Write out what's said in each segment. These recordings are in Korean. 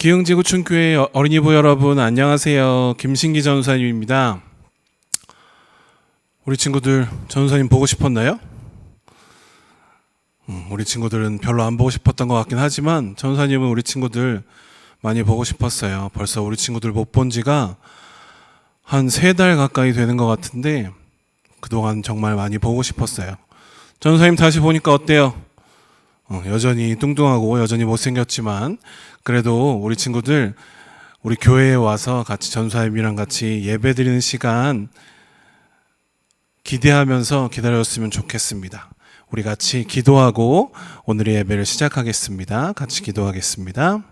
기흥지구촌교회 어린이부 여러분 안녕하세요. 김신기 전사님입니다. 우리 친구들 전사님 보고 싶었나요? 우리 친구들은 별로 안 보고 싶었던 것 같긴 하지만 전사님은 우리 친구들 많이 보고 싶었어요. 벌써 우리 친구들 못 본 지가 한 3달 가까이 되는 것 같은데 그동안 정말 많이 보고 싶었어요. 전사님 다시 보니까 어때요? 여전히 뚱뚱하고 여전히 못생겼지만 그래도 우리 친구들 우리 교회에 와서 같이 전사님이랑 같이 예배 드리는 시간 기대하면서 기다렸으면 좋겠습니다. 우리 같이 기도하고 오늘의 예배를 시작하겠습니다. 같이 기도하겠습니다.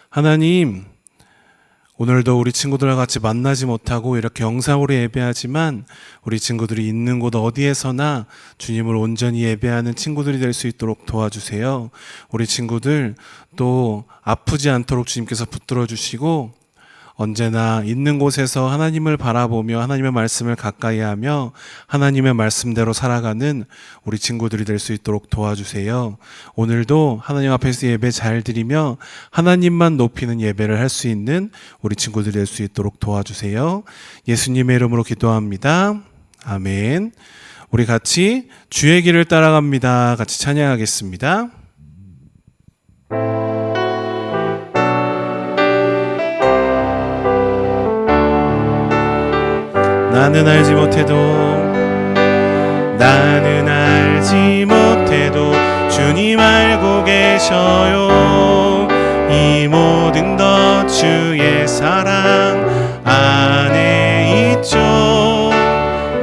하나님, 오늘도 우리 친구들과 같이 만나지 못하고 이렇게 영상으로 예배하지만 우리 친구들이 있는 곳 어디에서나 주님을 온전히 예배하는 친구들이 될 수 있도록 도와주세요. 우리 친구들 또 아프지 않도록 주님께서 붙들어 주시고 언제나 있는 곳에서 하나님을 바라보며 하나님의 말씀을 가까이 하며 하나님의 말씀대로 살아가는 우리 친구들이 될 수 있도록 도와주세요. 오늘도 하나님 앞에서 예배 잘 드리며 하나님만 높이는 예배를 할 수 있는 우리 친구들이 될 수 있도록 도와주세요. 예수님의 이름으로 기도합니다. 아멘. 우리 같이 주의 길을 따라갑니다. 같이 찬양하겠습니다. 나는 알지 못해도 주님 알고 계셔요. 이 모든 것 주의 사랑 안에 있죠.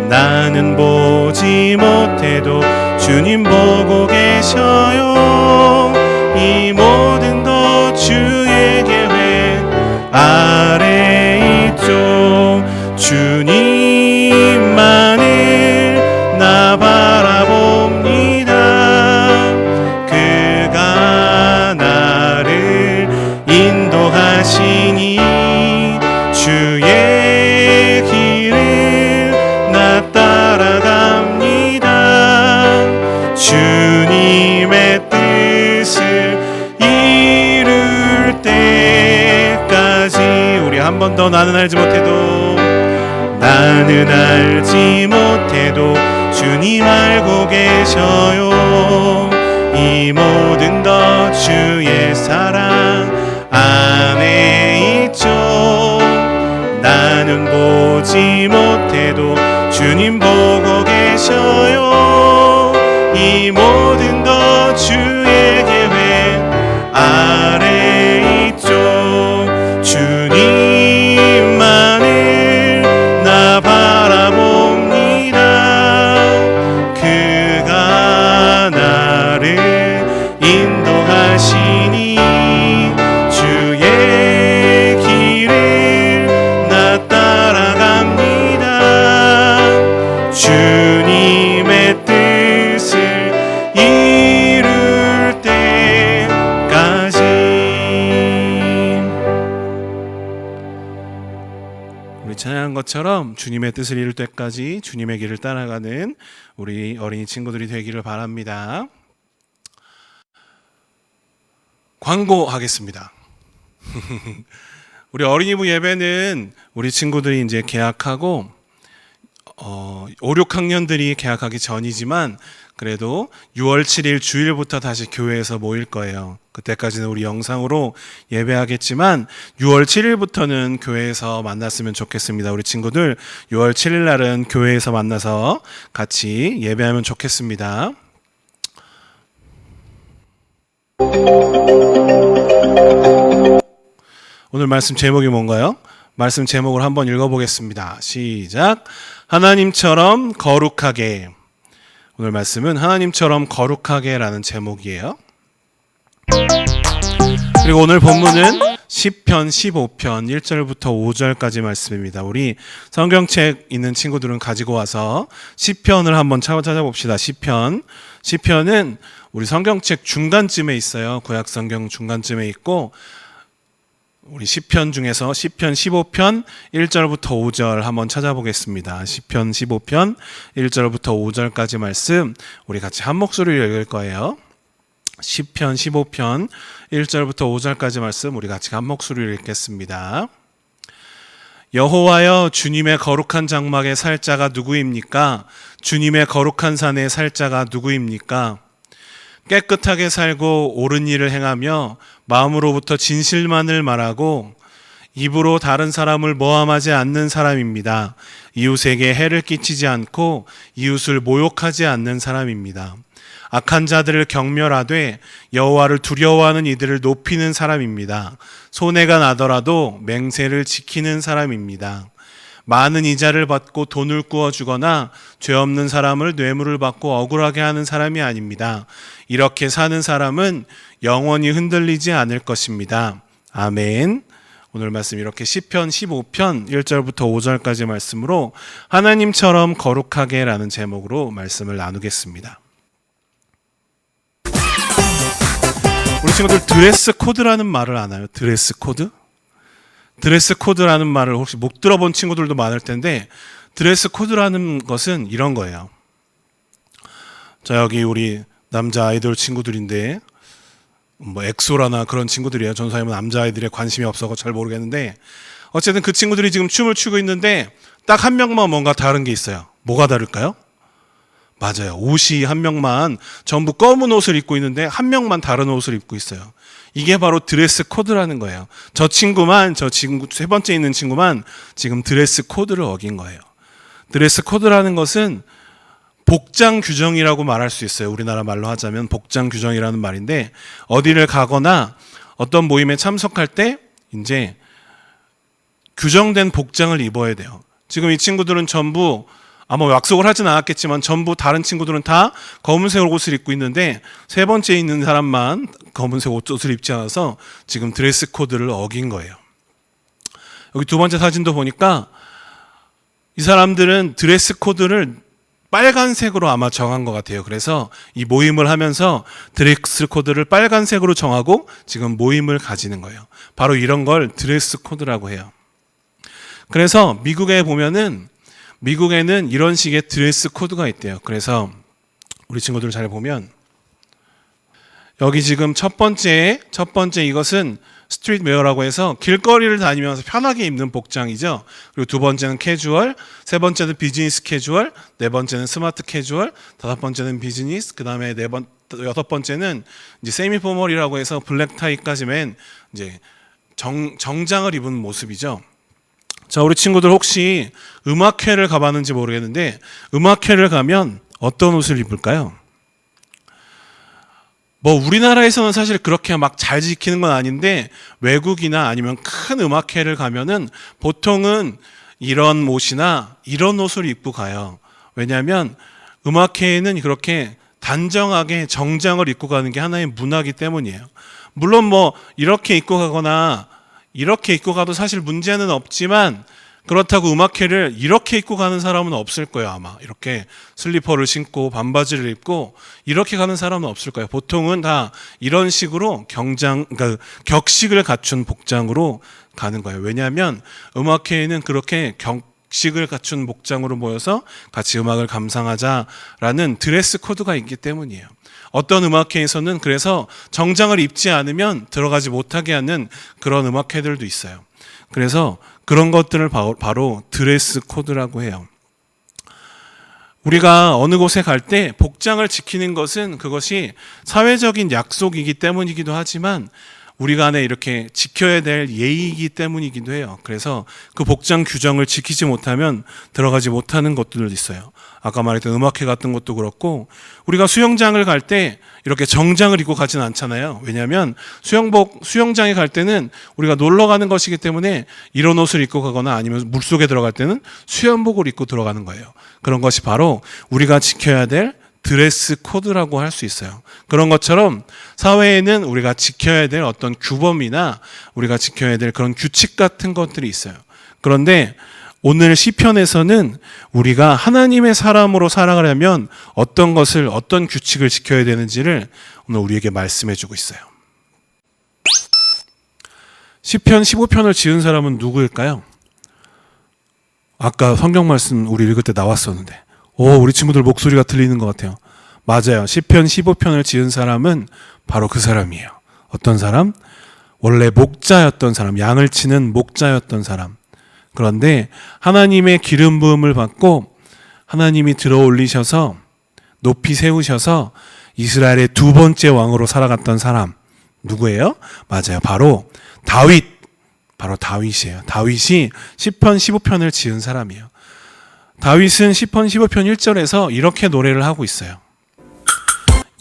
나는 보지 못해도 주님 보고 계셔요. 이 모든 것 주의 계획 아래 있죠. 주님만을 나 바라봅니다. 그가 나를 인도하시니 주의 길을 나 따라갑니다. 주님의 뜻을 이룰 때까지. 우리 한 번 더. 나는 알지 못해도 주님 알고 계셔요. 이 모든 것 주의 사랑 안에 있죠. 나는 보지 못해도 주님 보고 계셔요. 이 모든 것 주의 계획 아래 있죠. 주님만을 나 바라봅니다. 그가 나를 인도하시니 주의 길을 나 따라갑니다. 주님의 뜻을 이룰 때까지. 우리 찬양한 것처럼 주님의 뜻을 이룰 때까지 주님의 길을 따라가는 우리 어린이 친구들이 되기를 바랍니다. 광고하겠습니다. 우리 어린이부 예배는 우리 친구들이 이제 개학하고 5, 6학년들이 개학하기 전이지만 그래도 6월 7일 주일부터 다시 교회에서 모일 거예요. 그때까지는 우리 영상으로 예배하겠지만 6월 7일부터는 교회에서 만났으면 좋겠습니다. 우리 친구들 6월 7일 날은 교회에서 만나서 같이 예배하면 좋겠습니다. 오늘 말씀 제목이 뭔가요? 말씀 제목을 한번 읽어보겠습니다. 시작. 하나님처럼 거룩하게. 오늘 말씀은 하나님처럼 거룩하게라는 제목이에요. 그리고 오늘 본문은 시편 15편 1절부터 5절까지 말씀입니다. 우리 성경책 있는 친구들은 가지고 와서 시편을 한번 찾아봅시다. 시편은 우리 성경책 중간쯤에 있어요. 구약 성경 중간쯤에 있고 우리 시편 중에서 시편 15편 1절부터 5절 한번 찾아보겠습니다. 시편 15편 1절부터 5절까지 말씀 우리 같이 한 목소리로 읽을 거예요. 시편 15편 1절부터 5절까지 말씀 우리 같이 한 목소리로 읽겠습니다. 여호와여, 주님의 거룩한 장막에 살 자가 누구입니까? 주님의 거룩한 산에 살 자가 누구입니까? 깨끗하게 살고 옳은 일을 행하며 마음으로부터 진실만을 말하고 입으로 다른 사람을 모함하지 않는 사람입니다. 이웃에게 해를 끼치지 않고 이웃을 모욕하지 않는 사람입니다. 악한 자들을 경멸하되 여호와를 두려워하는 이들을 높이는 사람입니다. 손해가 나더라도 맹세를 지키는 사람입니다. 많은 이자를 받고 돈을 꾸어주거나 죄 없는 사람을 뇌물을 받고 억울하게 하는 사람이 아닙니다. 이렇게 사는 사람은 영원히 흔들리지 않을 것입니다. 아멘. 오늘 말씀 이렇게 시편 15편 1절부터 5절까지 말씀으로 하나님처럼 거룩하게 라는 제목으로 말씀을 나누겠습니다. 우리 친구들 드레스 코드라는 말을 아나요? 드레스 코드? 드레스 코드라는 말을 혹시 못 들어본 친구들도 많을 텐데, 드레스 코드라는 것은 이런 거예요. 자, 여기 우리 남자 아이돌 친구들인데 뭐 엑소라나 그런 친구들이에요. 전사님은 남자아이들에 관심이 없어서 잘 모르겠는데, 어쨌든 그 친구들이 지금 춤을 추고 있는데 딱 한 명만 뭔가 다른 게 있어요. 뭐가 다를까요? 맞아요. 옷이 한 명만 전부 검은 옷을 입고 있는데 한 명만 다른 옷을 입고 있어요. 이게 바로 드레스 코드라는 거예요. 저 친구 세 번째 있는 친구만 지금 드레스 코드를 어긴 거예요. 드레스 코드라는 것은 복장 규정이라고 말할 수 있어요. 우리나라 말로 하자면 복장 규정이라는 말인데, 어디를 가거나 어떤 모임에 참석할 때 이제 규정된 복장을 입어야 돼요. 지금 이 친구들은 전부 아마 약속을 하진 않았겠지만 전부 다른 친구들은 다 검은색 옷을 입고 있는데 세 번째 있는 사람만 검은색 옷을 입지 않아서 지금 드레스 코드를 어긴 거예요. 여기 두 번째 사진도 보니까 이 사람들은 드레스 코드를 빨간색으로 아마 정한 것 같아요. 그래서 이 모임을 하면서 드레스 코드를 빨간색으로 정하고 지금 모임을 가지는 거예요. 바로 이런 걸 드레스 코드라고 해요. 그래서 미국에는 이런 식의 드레스 코드가 있대요. 그래서 우리 친구들 잘 보면 여기 지금 첫 번째 이것은 스트리트 웨어라고 해서 길거리를 다니면서 편하게 입는 복장이죠. 그리고 두 번째는 캐주얼, 세 번째는 비즈니스 캐주얼, 네 번째는 스마트 캐주얼, 다섯 번째는 비즈니스, 그다음에 여섯 번째는 이제 세미 포멀이라고 해서 블랙 타이까지 맨 이제 정장을 입은 모습이죠. 자, 우리 친구들 혹시 음악회를 가봤는지 모르겠는데 음악회를 가면 어떤 옷을 입을까요? 뭐 우리나라에서는 사실 그렇게 막 잘 지키는 건 아닌데 외국이나 아니면 큰 음악회를 가면은 보통은 이런 옷이나 이런 옷을 입고 가요. 왜냐하면 음악회에는 그렇게 단정하게 정장을 입고 가는 게 하나의 문화이기 때문이에요. 물론 뭐 이렇게 입고 가거나 이렇게 입고 가도 사실 문제는 없지만, 그렇다고 음악회를 이렇게 입고 가는 사람은 없을 거예요. 아마 이렇게 슬리퍼를 신고 반바지를 입고 이렇게 가는 사람은 없을 거예요. 보통은 다 이런 식으로 그러니까 격식을 갖춘 복장으로 가는 거예요. 왜냐하면 음악회에는 그렇게 격식을 갖춘 복장으로 모여서 같이 음악을 감상하자라는 드레스 코드가 있기 때문이에요. 어떤 음악회에서는 그래서 정장을 입지 않으면 들어가지 못하게 하는 그런 음악회들도 있어요. 그래서 그런 것들을 바로 드레스 코드라고 해요. 우리가 어느 곳에 갈 때 복장을 지키는 것은 그것이 사회적인 약속이기 때문이기도 하지만 우리가 안에 이렇게 지켜야 될 예의이기 때문이기도 해요. 그래서 그 복장 규정을 지키지 못하면 들어가지 못하는 것들도 있어요. 아까 말했던 음악회 같은 것도 그렇고, 우리가 수영장을 갈 때 이렇게 정장을 입고 가진 않잖아요. 왜냐하면 수영장에 갈 때는 우리가 놀러 가는 것이기 때문에 이런 옷을 입고 가거나 아니면 물속에 들어갈 때는 수영복을 입고 들어가는 거예요. 그런 것이 바로 우리가 지켜야 될 드레스 코드라고 할 수 있어요. 그런 것처럼 사회에는 우리가 지켜야 될 어떤 규범이나 우리가 지켜야 될 그런 규칙 같은 것들이 있어요. 그런데 오늘 시편에서는 우리가 하나님의 사람으로 살아가려면 어떤 규칙을 지켜야 되는지를 오늘 우리에게 말씀해 주고 있어요. 시편 15편을 지은 사람은 누구일까요? 아까 성경 말씀 우리 읽을 때 나왔었는데, 우리 친구들 목소리가 들리는 것 같아요. 맞아요. 시편 15편을 지은 사람은 바로 그 사람이에요. 어떤 사람? 원래 목자였던 사람, 양을 치는 목자였던 사람. 그런데 하나님의 기름 부음을 받고 하나님이 들어 올리셔서 높이 세우셔서 이스라엘의 두 번째 왕으로 살아갔던 사람. 누구예요? 맞아요. 바로 다윗. 바로 다윗이에요. 다윗이 시편 15편을 지은 사람이에요. 다윗은 시편 15편 1절에서 이렇게 노래를 하고 있어요.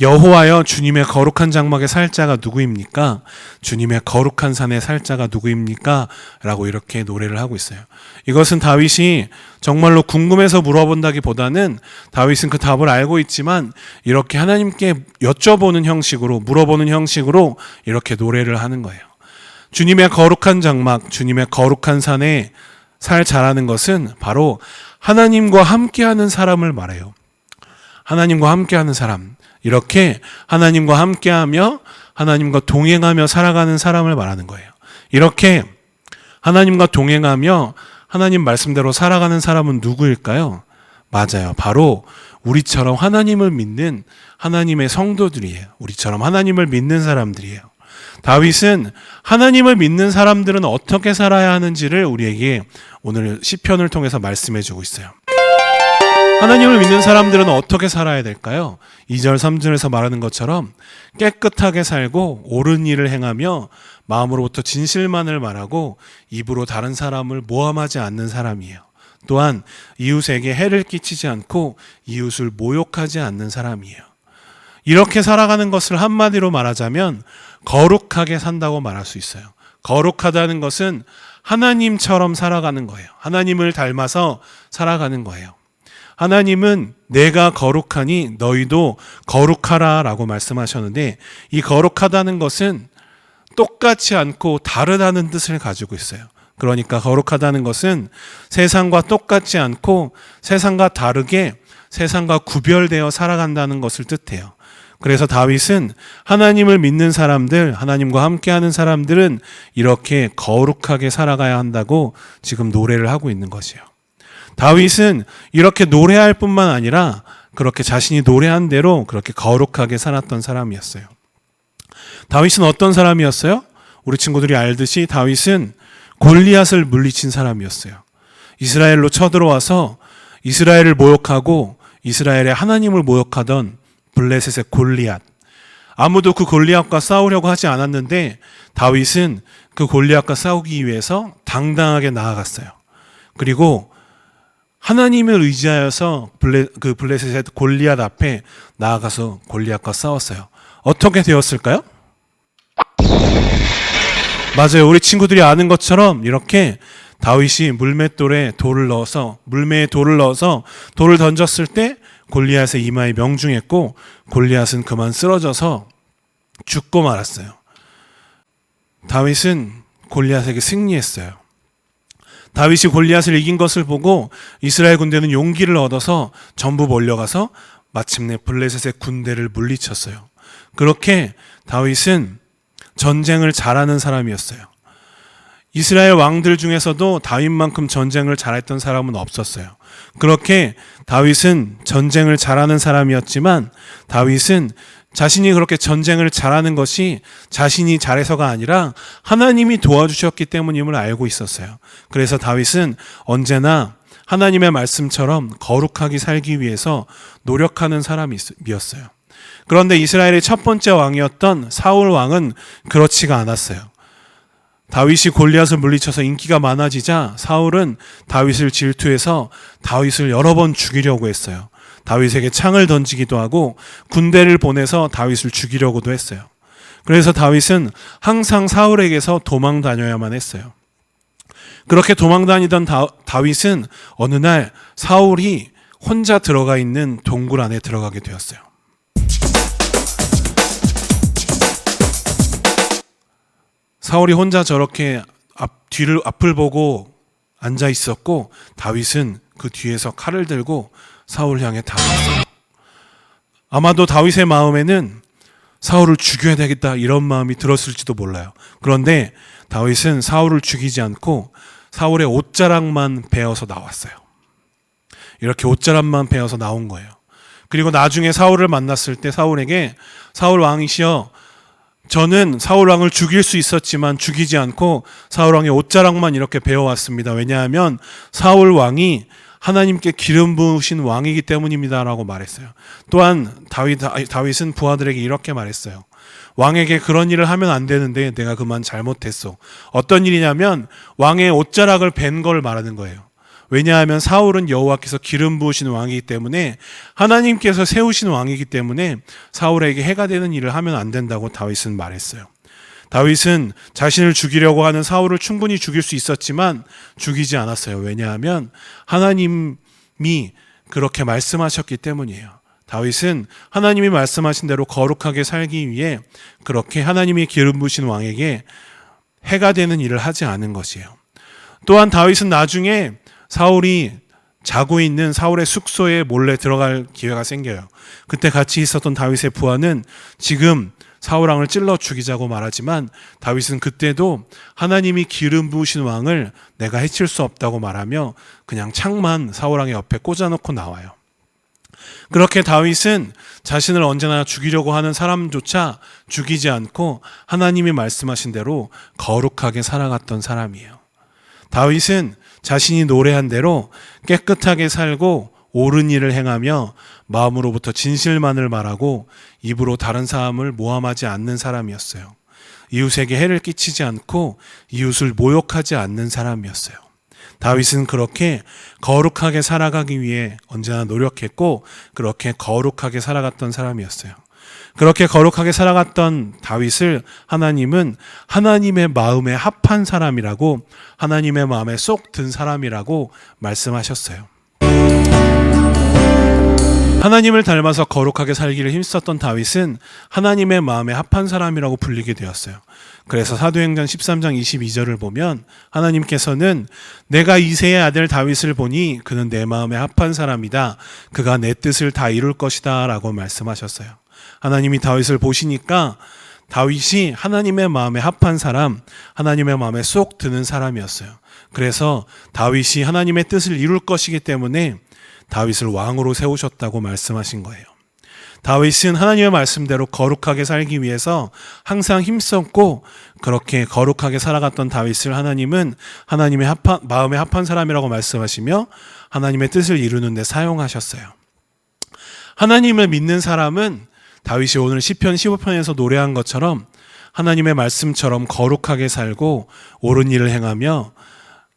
여호와여, 주님의 거룩한 장막에 살 자가 누구입니까? 주님의 거룩한 산에 살 자가 누구입니까? 라고 이렇게 노래를 하고 있어요. 이것은 다윗이 정말로 궁금해서 물어본다기보다는 다윗은 그 답을 알고 있지만 이렇게 하나님께 여쭤보는 형식으로, 물어보는 형식으로 이렇게 노래를 하는 거예요. 주님의 거룩한 장막, 주님의 거룩한 산에 살 자라는 것은 바로 하나님과 함께하는 사람을 말해요. 하나님과 함께하는 사람. 이렇게 하나님과 함께하며 하나님과 동행하며 살아가는 사람을 말하는 거예요. 이렇게 하나님과 동행하며 하나님 말씀대로 살아가는 사람은 누구일까요? 맞아요. 바로 우리처럼 하나님을 믿는 하나님의 성도들이에요. 우리처럼 하나님을 믿는 사람들이에요. 다윗은 하나님을 믿는 사람들은 어떻게 살아야 하는지를 우리에게 오늘 시편을 통해서 말씀해 주고 있어요. 하나님을 믿는 사람들은 어떻게 살아야 될까요? 2절, 3절에서 말하는 것처럼 깨끗하게 살고 옳은 일을 행하며 마음으로부터 진실만을 말하고 입으로 다른 사람을 모함하지 않는 사람이에요. 또한 이웃에게 해를 끼치지 않고 이웃을 모욕하지 않는 사람이에요. 이렇게 살아가는 것을 한마디로 말하자면 거룩하게 산다고 말할 수 있어요. 거룩하다는 것은 하나님처럼 살아가는 거예요. 하나님을 닮아서 살아가는 거예요. 하나님은 내가 거룩하니 너희도 거룩하라 라고 말씀하셨는데 이 거룩하다는 것은 똑같지 않고 다르다는 뜻을 가지고 있어요. 그러니까 거룩하다는 것은 세상과 똑같지 않고 세상과 다르게 세상과 구별되어 살아간다는 것을 뜻해요. 그래서 다윗은 하나님을 믿는 사람들, 하나님과 함께하는 사람들은 이렇게 거룩하게 살아가야 한다고 지금 노래를 하고 있는 것이에요. 다윗은 이렇게 노래할 뿐만 아니라 그렇게 자신이 노래한 대로 그렇게 거룩하게 살았던 사람이었어요. 다윗은 어떤 사람이었어요? 우리 친구들이 알듯이 다윗은 골리앗을 물리친 사람이었어요. 이스라엘로 쳐들어와서 이스라엘을 모욕하고 이스라엘의 하나님을 모욕하던 블레셋의 골리앗. 아무도 그 골리앗과 싸우려고 하지 않았는데 다윗은 그 골리앗과 싸우기 위해서 당당하게 나아갔어요. 그리고 하나님을 의지하여서 블레셋의 골리앗 앞에 나아가서 골리앗과 싸웠어요. 어떻게 되었을까요? 맞아요. 우리 친구들이 아는 것처럼 이렇게 다윗이 물매에 돌을 넣어서 돌을 던졌을 때 골리앗의 이마에 명중했고 골리앗은 그만 쓰러져서 죽고 말았어요. 다윗은 골리앗에게 승리했어요. 다윗이 골리앗을 이긴 것을 보고 이스라엘 군대는 용기를 얻어서 전부 몰려가서 마침내 블레셋의 군대를 물리쳤어요. 그렇게 다윗은 전쟁을 잘하는 사람이었어요. 이스라엘 왕들 중에서도 다윗만큼 전쟁을 잘했던 사람은 없었어요. 그렇게 다윗은 전쟁을 잘하는 사람이었지만 다윗은 자신이 그렇게 전쟁을 잘하는 것이 자신이 잘해서가 아니라 하나님이 도와주셨기 때문임을 알고 있었어요. 그래서 다윗은 언제나 하나님의 말씀처럼 거룩하게 살기 위해서 노력하는 사람이었어요. 그런데 이스라엘의 첫 번째 왕이었던 사울 왕은 그렇지가 않았어요. 다윗이 골리앗을 물리쳐서 인기가 많아지자 사울은 다윗을 질투해서 다윗을 여러 번 죽이려고 했어요. 다윗에게 창을 던지기도 하고 군대를 보내서 다윗을 죽이려고도 했어요. 그래서 다윗은 항상 사울에게서 도망 다녀야만 했어요. 그렇게 도망 다니던 다윗은 어느 날 사울이 혼자 들어가 있는 동굴 안에 들어가게 되었어요. 사울이 혼자 저렇게 앞을 보고 앉아 있었고 다윗은 그 뒤에서 칼을 들고 사울을 향해 다가갔어요. 아마도 다윗의 마음에는 사울을 죽여야 되겠다 이런 마음이 들었을지도 몰라요. 그런데 다윗은 사울을 죽이지 않고 사울의 옷자락만 베어서 나왔어요. 이렇게 옷자락만 베어서 나온 거예요. 그리고 나중에 사울을 만났을 때 사울에게 사울 왕이시여 저는 사울 왕을 죽일 수 있었지만 죽이지 않고 사울 왕의 옷자락만 이렇게 베어왔습니다. 왜냐하면 사울 왕이 하나님께 기름 부으신 왕이기 때문입니다라고 말했어요. 또한 다윗은 부하들에게 이렇게 말했어요. 왕에게 그런 일을 하면 안 되는데 내가 그만 잘못했어. 어떤 일이냐면 왕의 옷자락을 벤 걸 말하는 거예요. 왜냐하면 사울은 여호와께서 기름 부으신 왕이기 때문에 하나님께서 세우신 왕이기 때문에 사울에게 해가 되는 일을 하면 안 된다고 다윗은 말했어요. 다윗은 자신을 죽이려고 하는 사울을 충분히 죽일 수 있었지만 죽이지 않았어요. 왜냐하면 하나님이 그렇게 말씀하셨기 때문이에요. 다윗은 하나님이 말씀하신 대로 거룩하게 살기 위해 그렇게 하나님이 기름 부으신 왕에게 해가 되는 일을 하지 않은 것이에요. 또한 다윗은 나중에 사울이 자고 있는 사울의 숙소에 몰래 들어갈 기회가 생겨요. 그때 같이 있었던 다윗의 부하는 지금 사울 왕을 찔러 죽이자고 말하지만 다윗은 그때도 하나님이 기름 부으신 왕을 내가 해칠 수 없다고 말하며 그냥 창만 사울 왕의 옆에 꽂아놓고 나와요. 그렇게 다윗은 자신을 언제나 죽이려고 하는 사람조차 죽이지 않고 하나님이 말씀하신 대로 거룩하게 살아갔던 사람이에요. 다윗은 자신이 노래한 대로 깨끗하게 살고 옳은 일을 행하며 마음으로부터 진실만을 말하고 입으로 다른 사람을 모함하지 않는 사람이었어요. 이웃에게 해를 끼치지 않고 이웃을 모욕하지 않는 사람이었어요. 다윗은 그렇게 거룩하게 살아가기 위해 언제나 노력했고 그렇게 거룩하게 살아갔던 사람이었어요. 그렇게 거룩하게 살아갔던 다윗을 하나님은 하나님의 마음에 합한 사람이라고, 하나님의 마음에 쏙 든 사람이라고 말씀하셨어요. 하나님을 닮아서 거룩하게 살기를 힘썼던 다윗은 하나님의 마음에 합한 사람이라고 불리게 되었어요. 그래서 사도행전 13장 22절을 보면 하나님께서는 내가 이새의 아들 다윗을 보니 그는 내 마음에 합한 사람이다. 그가 내 뜻을 다 이룰 것이다 라고 말씀하셨어요. 하나님이 다윗을 보시니까 다윗이 하나님의 마음에 합한 사람, 하나님의 마음에 쏙 드는 사람이었어요. 그래서 다윗이 하나님의 뜻을 이룰 것이기 때문에 다윗을 왕으로 세우셨다고 말씀하신 거예요. 다윗은 하나님의 말씀대로 거룩하게 살기 위해서 항상 힘썼고 그렇게 거룩하게 살아갔던 다윗을 하나님은 하나님의 마음에 합한 사람이라고 말씀하시며 하나님의 뜻을 이루는 데 사용하셨어요. 하나님을 믿는 사람은 다윗이 오늘 시편 15편에서 노래한 것처럼 하나님의 말씀처럼 거룩하게 살고 옳은 일을 행하며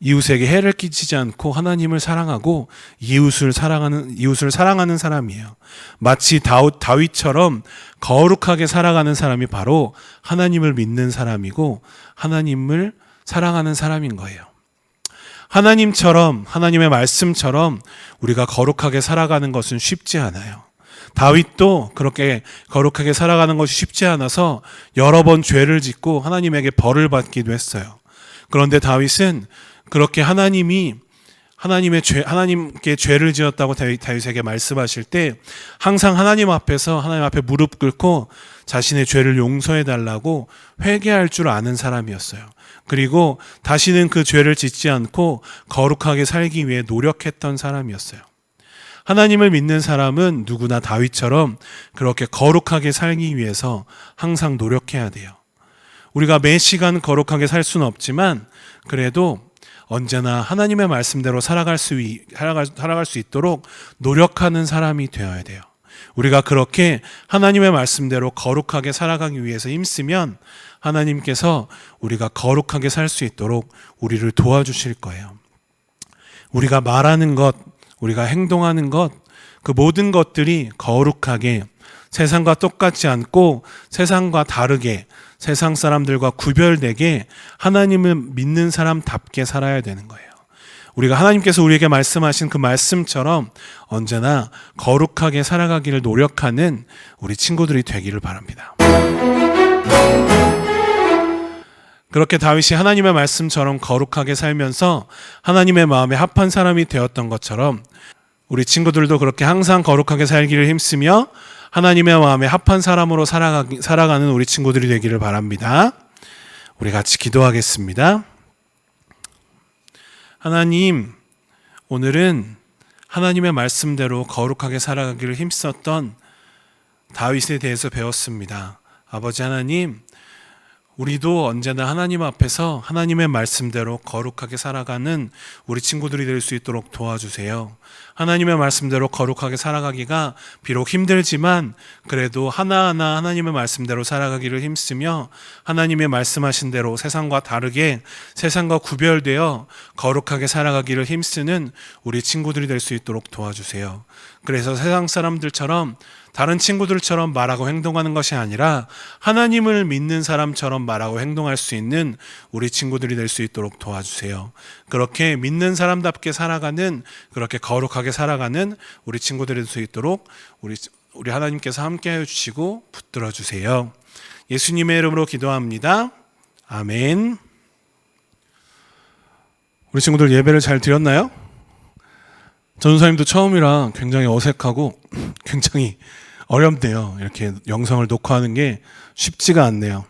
이웃에게 해를 끼치지 않고 하나님을 사랑하고 이웃을 사랑하는 사람이에요. 마치 다윗처럼 거룩하게 살아가는 사람이 바로 하나님을 믿는 사람이고 하나님을 사랑하는 사람인 거예요. 하나님처럼, 하나님의 말씀처럼 우리가 거룩하게 살아가는 것은 쉽지 않아요. 다윗도 그렇게 거룩하게 살아가는 것이 쉽지 않아서 여러 번 죄를 짓고 하나님에게 벌을 받기도 했어요. 그런데 다윗은 그렇게 하나님께 죄를 지었다고 다윗에게 말씀하실 때 항상 하나님 앞에 무릎 꿇고 자신의 죄를 용서해 달라고 회개할 줄 아는 사람이었어요. 그리고 다시는 그 죄를 짓지 않고 거룩하게 살기 위해 노력했던 사람이었어요. 하나님을 믿는 사람은 누구나 다윗처럼 그렇게 거룩하게 살기 위해서 항상 노력해야 돼요. 우리가 매 시간 거룩하게 살 수는 없지만 그래도 언제나 하나님의 말씀대로 살아갈 수 있도록 노력하는 사람이 되어야 돼요. 우리가 그렇게 하나님의 말씀대로 거룩하게 살아가기 위해서 힘쓰면 하나님께서 우리가 거룩하게 살 수 있도록 우리를 도와주실 거예요. 우리가 말하는 것, 우리가 행동하는 것, 그 모든 것들이 거룩하게 세상과 똑같지 않고 세상과 다르게 세상 사람들과 구별되게 하나님을 믿는 사람답게 살아야 되는 거예요. 우리가 하나님께서 우리에게 말씀하신 그 말씀처럼 언제나 거룩하게 살아가기를 노력하는 우리 친구들이 되기를 바랍니다. 그렇게 다윗이 하나님의 말씀처럼 거룩하게 살면서 하나님의 마음에 합한 사람이 되었던 것처럼 우리 친구들도 그렇게 항상 거룩하게 살기를 힘쓰며 하나님의 마음에 합한 사람으로 살아가는 우리 친구들이 되기를 바랍니다. 우리 같이 기도하겠습니다. 하나님, 오늘은 하나님의 말씀대로 거룩하게 살아가기를 힘썼던 다윗에 대해서 배웠습니다. 아버지 하나님, 우리도 언제나 하나님 앞에서 하나님의 말씀대로 거룩하게 살아가는 우리 친구들이 될 수 있도록 도와주세요. 하나님의 말씀대로 거룩하게 살아가기가 비록 힘들지만 그래도 하나하나 하나님의 말씀대로 살아가기를 힘쓰며 하나님의 말씀하신 대로 세상과 다르게 세상과 구별되어 거룩하게 살아가기를 힘쓰는 우리 친구들이 될 수 있도록 도와주세요. 그래서 세상 사람들처럼 다른 친구들처럼 말하고 행동하는 것이 아니라 하나님을 믿는 사람처럼 말하고 행동할 수 있는 우리 친구들이 될 수 있도록 도와주세요. 그렇게 믿는 사람답게 살아가는, 그렇게 거룩하게 살아가는 우리 친구들이 될 수 있도록 우리 하나님께서 함께하여 주시고 붙들어 주세요. 예수님의 이름으로 기도합니다. 아멘. 우리 친구들 예배를 잘 드렸나요? 전도사님도 처음이라 굉장히 어색하고 굉장히 어렵네요. 이렇게 영상을 녹화하는 게 쉽지가 않네요.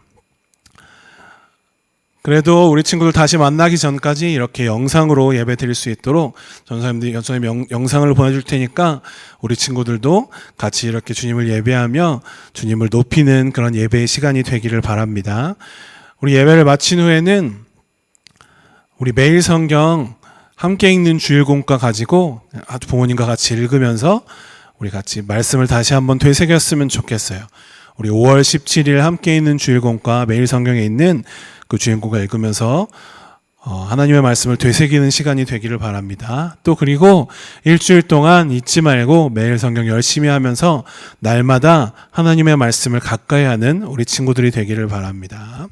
그래도 우리 친구들 다시 만나기 전까지 이렇게 영상으로 예배 드릴 수 있도록 전도사님들이 영상을 보내줄 테니까 우리 친구들도 같이 이렇게 주님을 예배하며 주님을 높이는 그런 예배의 시간이 되기를 바랍니다. 우리 예배를 마친 후에는 우리 매일 성경 함께 읽는 주일공과 가지고 부모님과 같이 읽으면서 우리 같이 말씀을 다시 한번 되새겼으면 좋겠어요. 우리 5월 17일 함께 있는 주일공과 매일 성경에 있는 그 주일공과 읽으면서 하나님의 말씀을 되새기는 시간이 되기를 바랍니다. 또 그리고 일주일 동안 잊지 말고 매일 성경 열심히 하면서 날마다 하나님의 말씀을 가까이 하는 우리 친구들이 되기를 바랍니다.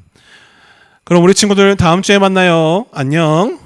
그럼 우리 친구들 다음 주에 만나요. 안녕.